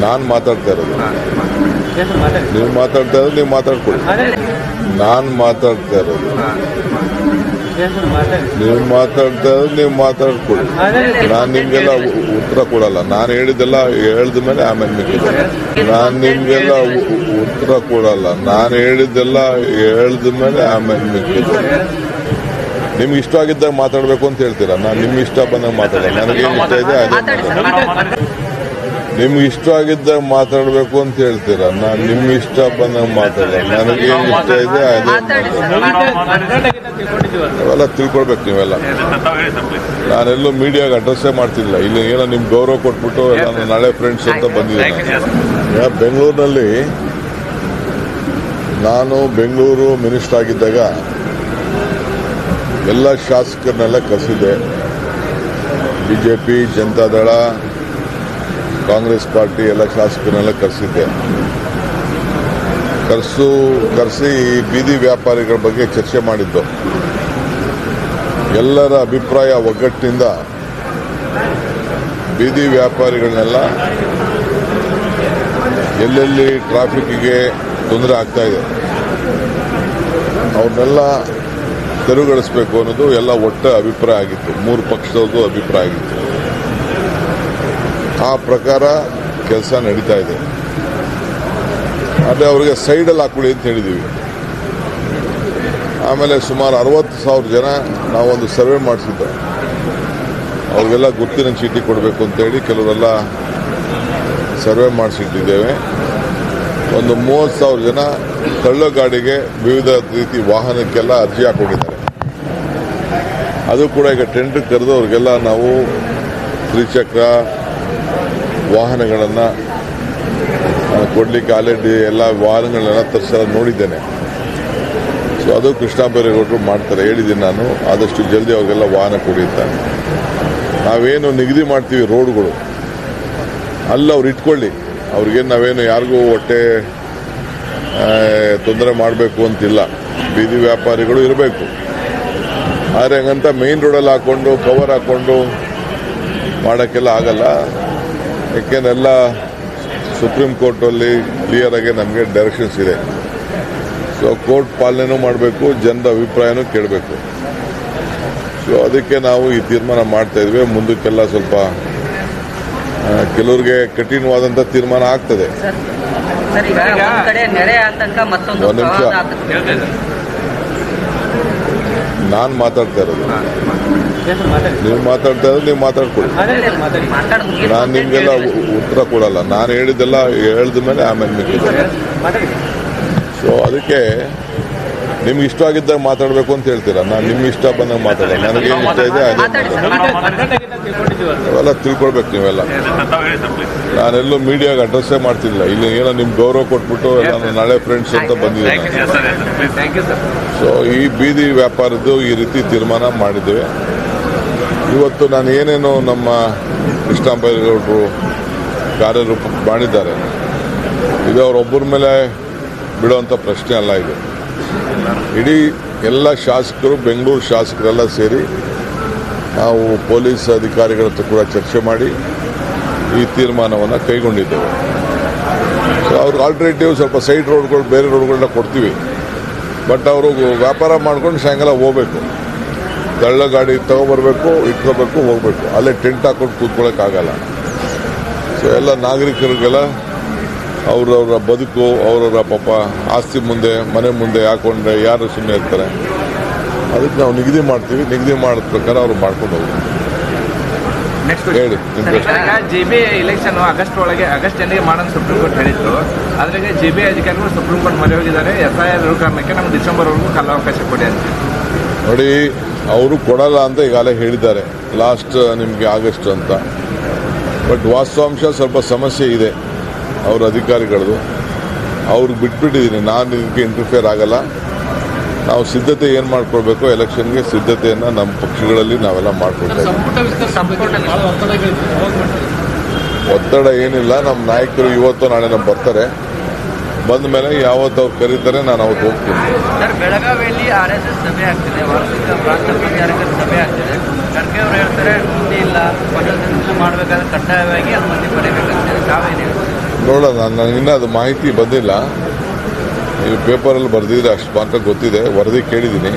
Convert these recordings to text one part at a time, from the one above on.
ನಾನು ಮಾತಾಡ್ತಾ ಇರೋದು, ನೀವು ಮಾತಾಡ್ತಾ ಇರೋದು ನೀವು ಮಾತಾಡ್ಕೊಳ್ಳಿ. ನಾನು ಮಾತಾಡ್ತಾ ಇರೋದು, ನೀವು ಮಾತಾಡ್ತಾ ಇರೋದು ನೀವು ಮಾತಾಡ್ಕೊಳ್ಳಿ. ನಾನು ನಿಮ್ಗೆಲ್ಲ ಉತ್ತರ ಕೊಡಲ್ಲ. ನಾನು ಹೇಳಿದ್ದೆಲ್ಲ ಹೇಳಿದ ಮೇಲೆ ಆಮೇಲೆ ಮಿಕ್ಕಿದೆ. ನಾನು ನಿಮ್ಗೆಲ್ಲ ಉತ್ತರ ಕೊಡಲ್ಲ. ನಾನು ಹೇಳಿದ್ದೆಲ್ಲ ಹೇಳಿದ ಮೇಲೆ ಆಮೇಲೆ ಮಿಕ್ಕಿದೆ. ನಿಮ್ಗೆ ಇಷ್ಟ ಆಗಿದ್ದಾಗ ಮಾತಾಡಬೇಕು ಅಂತ ಹೇಳ್ತೀರಾ. ನಾನು ನಿಮ್ಗೆ ಇಷ್ಟ ಬಂದಾಗ ಮಾತಾಡಲ್ಲ. ನನಗೇನು ಇಷ್ಟ ಇದೆ ಅದೇ. ನಿಮ್ಗೆ ಇಷ್ಟ ಆಗಿದ್ದಾಗ ಮಾತಾಡಬೇಕು ಅಂತ ಹೇಳ್ತೀರಾ. ನಾನು ನಿಮ್ಗೆ ಇಷ್ಟ ಬಂದಾಗ ಮಾತಾಡಲ್ಲ. ನನಗೇನು ಇಷ್ಟ ಇದೆ ಅದೇ. ಅವೆಲ್ಲ ತಿಳ್ಕೊಳ್ಬೇಕು ನೀವೆಲ್ಲ. ನಾನೆಲ್ಲೂ ಮೀಡಿಯಾಗೆ ಅಡ್ರೆಸ್ಸೇ ಮಾಡ್ತಿಲ್ಲ. ಇಲ್ಲಿ ಏನೋ ನಿಮ್ಗೆ ಗೌರವ ಕೊಟ್ಬಿಟ್ಟು ನಾನು ನಾಳೆ ಫ್ರೆಂಡ್ಸ್ ಅಂತ ಬಂದಿದ್ದೀನಿ. ಬೆಂಗಳೂರಿನಲ್ಲಿ ನಾನು ಬೆಂಗಳೂರು ಮಿನಿಸ್ಟರ್ ಆಗಿದ್ದಾಗ ಎಲ್ಲ ಶಾಸಕರನ್ನೆಲ್ಲ ಕರೆಸಿದ್ದೆ. ಬಿಜೆಪಿ, ಜನತಾದಳ, ಕಾಂಗ್ರೆಸ್ ಪಾರ್ಟಿ ಎಲ್ಲ ಶಾಸಕರನ್ನೆಲ್ಲ ಕರೆಸಿದ್ದೆ. ಕರೆಸಿ ಬೀದಿ ವ್ಯಾಪಾರಿಗಳ ಬಗ್ಗೆ ಚರ್ಚೆ ಮಾಡಿದ್ದು. ಎಲ್ಲರ ಅಭಿಪ್ರಾಯ ಒಗ್ಗಟ್ಟಿನಿಂದ ಬೀದಿ ವ್ಯಾಪಾರಿಗಳನ್ನೆಲ್ಲ ಎಲ್ಲೆಲ್ಲಿ ಟ್ರಾಫಿಕ್ಗೆ ತೊಂದರೆ ಆಗ್ತಾ ಇದೆ ಅವ್ರನ್ನೆಲ್ಲ ತೆರವುಗೊಳಿಸಬೇಕು ಅನ್ನೋದು ಎಲ್ಲ ಒಟ್ಟ ಅಭಿಪ್ರಾಯ ಆಗಿತ್ತು. 3 ಪಕ್ಷದವ್ರದ್ದು ಅಭಿಪ್ರಾಯ ಆಗಿತ್ತು. ಆ ಪ್ರಕಾರ ಕೆಲಸ ನಡೀತಾ ಇದೆ. ಆದರೆ ಅವರಿಗೆ ಸೈಡಲ್ಲಿ ಹಾಕೊಳ್ಳಿ ಅಂತ ಹೇಳಿದ್ದೀವಿ. ಆಮೇಲೆ ಸುಮಾರು 60,000 ಜನ ನಾವೊಂದು ಸರ್ವೆ ಮಾಡಿಸಿದ್ದೆ. ಅವ್ರಿಗೆಲ್ಲ ಗುರುತಿನ ಚೀಟಿ ಕೊಡಬೇಕು ಅಂತೇಳಿ ಕೆಲವರೆಲ್ಲ ಸರ್ವೆ ಮಾಡಿಸಿಟ್ಟಿದ್ದೇವೆ. ಒಂದು 30,000 ಜನ ತಳ್ಳೋ ಗಾಡಿಗೆ ವಿವಿಧ ರೀತಿ ವಾಹನಕ್ಕೆಲ್ಲ ಅರ್ಜಿ ಹಾಕೊಂಡಿದ್ದಾರೆ. ಅದು ಕೂಡ ಈಗ ಟೆಂಡರ್ ಕರೆದು ಅವ್ರಿಗೆಲ್ಲ ನಾವು ತ್ರಿಚಕ್ರ ವಾಹನಗಳನ್ನು ಕೊಡಲಿಕ್ಕೆ ಆಲ್ರೆಡಿ ಎಲ್ಲ ವಾಹನಗಳನ್ನೆಲ್ಲ ತರಿಸೋದು ನೋಡಿದ್ದೇನೆ. ಸೊ ಅದು ಕೃಷ್ಣ ಬೈರೇಗೌಡರು ಮಾಡ್ತಾರೆ. ಹೇಳಿದ್ದೀನಿ ನಾನು, ಆದಷ್ಟು ಜಲ್ದಿ ಅವ್ರಿಗೆಲ್ಲ ವಾಹನ ಕೊಡಿತಾರೆ. ನಾವೇನು ನಿಗದಿ ಮಾಡ್ತೀವಿ ರೋಡ್ಗಳು ಅಲ್ಲಿ ಅವ್ರು ಇಟ್ಕೊಳ್ಳಿ. ಅವ್ರಿಗೇನು ನಾವೇನು ಯಾರಿಗೂ ಹೊಟ್ಟೆ ತೊಂದರೆ ಮಾಡಬೇಕು ಅಂತಿಲ್ಲ. ಬೀದಿ ವ್ಯಾಪಾರಿಗಳು ಇರಬೇಕು. ಆದರೆ ಹಂಗಂತ ಮೇನ್ ರೋಡಲ್ಲಿ ಹಾಕ್ಕೊಂಡು ಕವರ್ ಹಾಕ್ಕೊಂಡು ಮಾಡೋಕ್ಕೆಲ್ಲ ಆಗಲ್ಲ. ಯಾಕೆಂದೆಲ್ಲ ಸುಪ್ರೀಂ ಕೋರ್ಟಲ್ಲಿ ಕ್ಲಿಯರ್ ಆಗಿ ನಮಗೆ ಡೈರೆಕ್ಷನ್ಸ್ ಇದೆ. ಸೊ ಕೋರ್ಟ್ ಪಾಲನೆನೂ ಮಾಡಬೇಕು, ಜನರ ಅಭಿಪ್ರಾಯನೂ ಕೇಳಬೇಕು. ಸೊ ಅದಕ್ಕೆ ನಾವು ಈ ತೀರ್ಮಾನ ಮಾಡ್ತಾ ಇದ್ವಿ. ಮುಂದಕ್ಕೆಲ್ಲ ಸ್ವಲ್ಪ ಕೆಲವ್ರಿಗೆ ಕಠಿಣವಾದಂಥ ತೀರ್ಮಾನ ಆಗ್ತದೆ. ಒಂದು ನಿಮಿಷ, ನಾನು ಮಾತಾಡ್ತಾ ಇರೋದು, ನೀವು ಮಾತಾಡ್ತಾ ಇರೋದು ನೀವು ಮಾತಾಡ್ಕೊಳ್ಳಿ. ನಾನು ನಿಮ್ಗೆಲ್ಲ ಉತ್ತರ ಕೊಡಲ್ಲ. ನಾನು ಹೇಳಿದ್ದೆಲ್ಲ ಹೇಳಿದ ಮೇಲೆ ಆಮೇಲೆ ಮಿಕ್ಕಿದೆ. ಸೊ ಅದಕ್ಕೆ ನಿಮ್ಗೆ ಇಷ್ಟ ಆಗಿದ್ದಾಗ ಮಾತಾಡಬೇಕು ಅಂತ ಹೇಳ್ತೀರಾ. ನಾನು ನಿಮ್ಗೆ ಇಷ್ಟ ಬಂದಾಗ ಮಾತಾಡಲ್ಲ. ನನಗೇನು ಇಷ್ಟ ಇದೆ ಅದೇ. ಅವೆಲ್ಲ ತಿಳ್ಕೊಳ್ಬೇಕು ನೀವೆಲ್ಲ. ನಾನೆಲ್ಲೂ ಮೀಡಿಯಾಗೆ ಅಡ್ರೆಸ್ಸೇ ಮಾಡ್ತಿಲ್ಲ. ಇಲ್ಲಿ ಏನೋ ನಿಮ್ಗೆ ಗೌರವ ಕೊಟ್ಬಿಟ್ಟು ನಾನು ನಾಳೆ ಫ್ರೆಂಡ್ಸ್ ಅಂತ ಬಂದಿದ್ದೀನಿ. ಸೊ ಈ ಬೀದಿ ವ್ಯಾಪಾರದ್ದು ಈ ರೀತಿ ತೀರ್ಮಾನ ಮಾಡಿದ್ದೇವೆ. ಇವತ್ತು ನಾನು ಏನೇನು ನಮ್ಮ ಕೃಷ್ಣ ಬೈರೇಗೌಡರು ಕಾರ್ಯರೂಪ ಮಾಡಿದ್ದಾರೆ, ಇದು ಅವರೊಬ್ಬರ ಮೇಲೆ ಬಿಡುವಂಥ ಪ್ರಶ್ನೆ ಅಲ್ಲ. ಇದು ಇಡೀ ಎಲ್ಲ ಶಾಸಕರು, ಬೆಂಗಳೂರು ಶಾಸಕರೆಲ್ಲ ಸೇರಿ ನಾವು ಪೊಲೀಸ್ ಅಧಿಕಾರಿಗಳ ಹತ್ರ ಕೂಡ ಚರ್ಚೆ ಮಾಡಿ ಈ ತೀರ್ಮಾನವನ್ನು ಕೈಗೊಂಡಿದ್ದೇವೆ. ಸೊ ಅವ್ರಿಗೆ ಆಲ್ಟರ್ನೇಟಿವ್ ಸ್ವಲ್ಪ ಸೈಡ್ ರೋಡ್ಗಳು, ಬೇರೆ ರೋಡ್ಗಳನ್ನ ಕೊಡ್ತೀವಿ. ಬಟ್ ಅವರು ವ್ಯಾಪಾರ ಮಾಡ್ಕೊಂಡು ಸಾಯಂಕಾಲ ಹೋಗ್ಬೇಕು. ತಳ್ಳ ಗಾಡಿ ತಗೊಬರ್ಬೇಕು, ಇಟ್ಕೋಬೇಕು, ಹೋಗ್ಬೇಕು. ಅಲ್ಲೇ ಟೆಂಟ್ ಹಾಕೊಂಡು ಕೂತ್ಕೊಳ್ಳೋಕ್ಕಾಗಲ್ಲ. ಸೊ ಎಲ್ಲ ನಾಗರಿಕರಿಗೆಲ್ಲ ಅವ್ರವ್ರ ಬದುಕು, ಅವ್ರವ್ರ ಪಾಪ ಆಸ್ತಿ ಮುಂದೆ, ಮನೆ ಮುಂದೆ ಹಾಕೊಂಡ್ರೆ ಯಾರು ಸುಮ್ಮನೆ ಇರ್ತಾರೆ. ಅದಕ್ಕೆ ನಾವು ನಿಗದಿ ಮಾಡ್ತೀವಿ. ನಿಗದಿ ಮಾಡಿದ ಪ್ರಕಾರ ಅವ್ರು ಮಾಡ್ಕೊಂಡು ಹೋಗ್ತಾರೆ. ಹೇಳಿ. JBI ಇಲೆಕ್ಷನ್ ಆಗಸ್ಟ್ ಎಂಡಿಗೆ ಮಾಡೋದು ಸುಪ್ರೀಂ ಕೋರ್ಟ್ ಹೇಳಿತ್ತು. ಅದ್ರಾಗೆ JBI ಅಧಿಕಾರಿಗಳು ಸುಪ್ರೀಂ ಕೋರ್ಟ್ ಮೊರೆ ಹೋಗಿದ್ದಾರೆ. SIR ಇರೋ ಕಾರಣಕ್ಕೆ ನಮ್ಗೆ ಡಿಸೆಂಬರ್ವರೆಗೂ ಕಾಲಾವಕಾಶ ಕೊಡಿ ಅಂತ. ನೋಡಿ, ಅವರು ಕೊಡಲ್ಲ ಅಂತ ಈಗಾಗಲೇ ಹೇಳಿದ್ದಾರೆ. ಲಾಸ್ಟ್ ನಿಮಗೆ ಆಗಸ್ಟ್ ಅಂತ. ಬಟ್ ವಾಸ್ತವಾಂಶ ಸ್ವಲ್ಪ ಸಮಸ್ಯೆ ಇದೆ ಅವ್ರ ಅಧಿಕಾರಿಗಳದು. ಅವ್ರಿಗೆ ಬಿಟ್ಬಿಟ್ಟಿದ್ದೀನಿ. ನಾನು ಇದಕ್ಕೆ ಇಂಟರ್ಫಿಯರ್ ಆಗಲ್ಲ. ನಾವು ಸಿದ್ಧತೆ ಏನು ಮಾಡ್ಕೊಳ್ಬೇಕು, ಎಲೆಕ್ಷನ್ಗೆ ಸಿದ್ಧತೆಯನ್ನು ನಮ್ಮ ಪಕ್ಷಗಳಲ್ಲಿ ನಾವೆಲ್ಲ ಮಾಡ್ಕೊಳ್ತಾ ಇದ್ದೀವಿ. ಒತ್ತಡ ಏನಿಲ್ಲ. ನಮ್ಮ ನಾಯಕರು ಇವತ್ತು ನಾಳೆ ನಮ್ಮ ಬರ್ತಾರೆ. ಬಂದ ಮೇಲೆ ಯಾವತ್ತು ಅವ್ರು ಕರೀತಾರೆ ನಾನು ಅವತ್ತು ಹೋಗ್ತೀನಿ. ಸರ್, ಬೆಳಗಾವಿಯಲ್ಲಿ RSS ಸಭೆ ಆಗ್ತಿದೆ. ವಾರ್ಷಿಕ ಪ್ರಾಂತ ಸಭೆ ಆಗ್ತಿದೆ. ಖರ್ಗೆ ಅವರು ಹೇಳ್ತಾರೆ ಮುಂದೆ ಇಲ್ಲ, ಮಾಡಬೇಕಾದ್ರೆ ಕಡ್ಡಾಯವಾಗಿ ಅದು ಮಂದಿ ಬರೀಬೇಕಂತ. ತಾವೇನು ನೋಡೋಣ, ನನಗಿನ್ನ ಅದು ಮಾಹಿತಿ ಬಂದಿಲ್ಲ. ನೀವು ಪೇಪರಲ್ಲಿ ಬರೆದಿದ್ರೆ ಅಷ್ಟು ಮಾತ್ರ ಗೊತ್ತಿದೆ, ವರದಿ ಕೇಳಿದ್ದೀನಿ.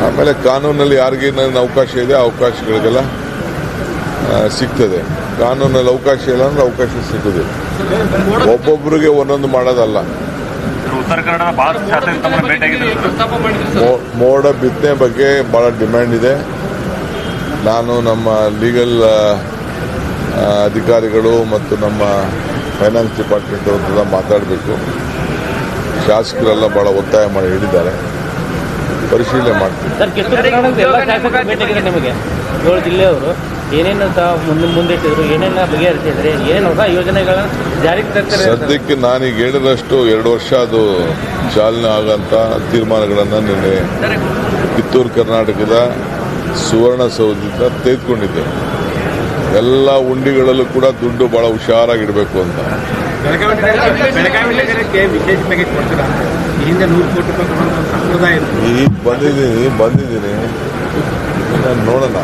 ಆಮೇಲೆ ಕಾನೂನಲ್ಲಿ ಯಾರಿಗೇನೇನು ಅವಕಾಶ ಇದೆ ಆ ಅವಕಾಶಗಳಿಗೆಲ್ಲ ಸಿಗ್ತದೆ. ಕಾನೂನಲ್ಲಿ ಅವಕಾಶ ಇಲ್ಲ ಅಂದ್ರೆ ಅವಕಾಶ ಸಿಗೋದಿಲ್ಲ. ಒಬ್ಬೊಬ್ಬರಿಗೆ ಒಂದೊಂದು ಮಾಡೋದಲ್ಲ. ಉತ್ತರ ಕನ್ನಡ ಬಹಳಷ್ಟು ಶಾಸಕರು ತಮ್ಮನ್ನು ಭೇಟಿಯಾಗಿದ್ದಾರೆ. ಮೋಡ ಬಿತ್ತನೆ ಬಗ್ಗೆ ಭಾಳ ಡಿಮ್ಯಾಂಡ್ ಇದೆ. ನಾನು ನಮ್ಮ ಲೀಗಲ್ ಅಧಿಕಾರಿಗಳು ಮತ್ತು ನಮ್ಮ ಫೈನಾನ್ಸ್ ಡಿಪಾರ್ಟ್ಮೆಂಟ್ ಅವ್ರನ್ನೆಲ್ಲ ಮಾತಾಡಬೇಕು. ಶಾಸಕರೆಲ್ಲ ಭಾಳ ಒತ್ತಾಯ ಮಾಡಿ ಹೇಳಿದ್ದಾರೆ, ಪರಿಶೀಲನೆ ಮಾಡ್ತೀನಿ. ಸರ್, ಕಿತ್ತೂರು ಕನ್ನಡದ ಎಲ್ಲ ಶಾಸಕರು ಭೇಟಿಯಾಗಿದೆ ನಿಮಗೆ. 7 ಜಿಲ್ಲೆಯವರು ಏನೇನು ಮುಂದಿಟ್ಟಿದ್ರು, ಏನೇನು ಬಗೆಹರಿಸಿದ್ರೆ, ಏನೇನು ಹೊಸ ಯೋಜನೆಗಳನ್ನ ಜಾರಿಗೆ ತರ್ತಾರೆ? ಸದ್ಯಕ್ಕೆ ನಾನೀಗ ಹೇಳಿದಷ್ಟು 2 ವರ್ಷ ಅದು ಚಾಲನೆ ಆಗಂತ ತೀರ್ಮಾನಗಳನ್ನು ನಿನ್ನೆ ಕಿತ್ತೂರು ಕರ್ನಾಟಕದ ಸುವರ್ಣಸೌಧದಿಂದ ತೆಗೆದುಕೊಂಡಿದ್ದೆ. ಎಲ್ಲ ಉಂಡಿಗಳಲ್ಲೂ ಕೂಡ ದುಡ್ಡು ಬಹಳ ಹುಷಾರಾಗಿಡಬೇಕು ಅಂತ. ಬೆಳಗಾವಿ ವಿಶೇಷ ಪ್ಯಾಕೇಜ್ ಕೊಡ್ತೀರಾ? ಈ ಹಿಂದೆ 100 ಕೋಟಿ ರೂಪಾಯಿ ಸಂಪ್ರದಾಯ ಈಗ ಬಂದಿದ್ದೀನಿ, ನೋಡೋಣ.